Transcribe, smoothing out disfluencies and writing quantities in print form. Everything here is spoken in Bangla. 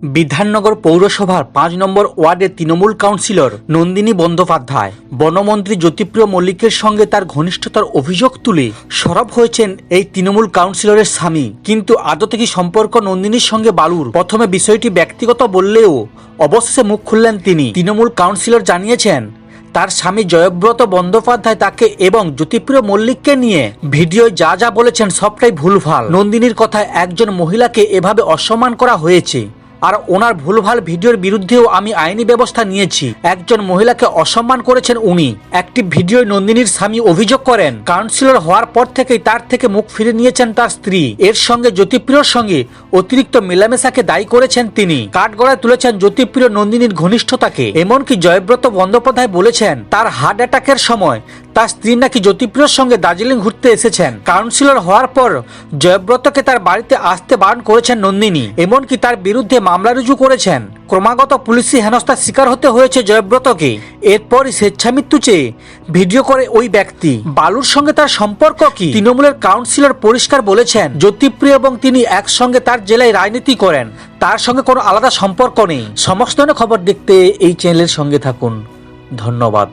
বিধাননগর পৌরসভার ৫ নম্বর ওয়ার্ডের তৃণমূল কাউন্সিলর নন্দিনী বন্দ্যোপাধ্যায় বনমন্ত্রী জ্যোতিপ্রিয় মল্লিকের সঙ্গে তার ঘনিষ্ঠতার অভিযোগ তুলে সরব হয়েছেন এই তৃণমূল কাউন্সিলরের স্বামী। কিন্তু আদতে কি সম্পর্ক নন্দিনীর সঙ্গে বালুর? প্রথমে বিষয়টি ব্যক্তিগত বললেও অবশেষে মুখ খুললেন তিনি। তৃণমূল কাউন্সিলর জানিয়েছেন তার স্বামী জয়ব্রত বন্দ্যোপাধ্যায় তাকে এবং জ্যোতিপ্রিয় মল্লিককে নিয়ে ভিডিওয় যা যা বলেছেন সবটাই ভুলভাল। নন্দিনীর কথায় একজন মহিলাকে এভাবে অসম্মান করা হয়েছে, আর ওনার ভুলভাল ভিডিওর বিরুদ্ধেও আমি আইনি ব্যবস্থা নিয়েছি। একজন মহিলাকে অসম্মান করেছেন উনি। একটি ভিডিওয় নন্দিনীর স্বামী অভিযোগ করেন কাউন্সিলর হওয়ার পর থেকেই তার থেকে মুখ ফিরে নিয়েছেন তার স্ত্রী। এর সঙ্গে জ্যোতিপ্রিয়র সঙ্গে অতিরিক্ত মেলামেশাকে দায়ী করেছেন তিনি। কাঠগড়ায় তুলেছেন জ্যোতিপ্রিয় নন্দিনীর ঘনিষ্ঠতাকে। এমনকি জয়ব্রত বন্দ্যোপাধ্যায় বলেছেন তার হার্ট অ্যাটাকের সময় তার স্ত্রী নাকি জ্যোতিপ্রিয়র সঙ্গে দার্জিলিং ঘুরতে এসেছেন। কাউন্সিলর হওয়ার পর জয়ব্রতকে তার বাড়িতে আসতে বারণ করেছেন নন্দিনী। এমনকি তার বিরুদ্ধে মামলা রুজু করেছেন। ক্রমাগত পুলিশি হেনস্থার শিকার হতে হয়েছে জয়ব্রতকে। এরপরই স্বেচ্ছামৃত্যু চেয়ে ভিডিও করে ওই ব্যক্তি। বালুর সঙ্গে তার সম্পর্ক কি? তৃণমূলের কাউন্সিলর পরিষ্কার বলেছেন জ্যোতিপ্রিয় এবং তিনি একসঙ্গে তার জেলায় রাজনীতি করেন, তার সঙ্গে কোনো আলাদা সম্পর্ক নেই। সমস্ত খবর দেখতে এই চ্যানেলের সঙ্গে থাকুন। ধন্যবাদ।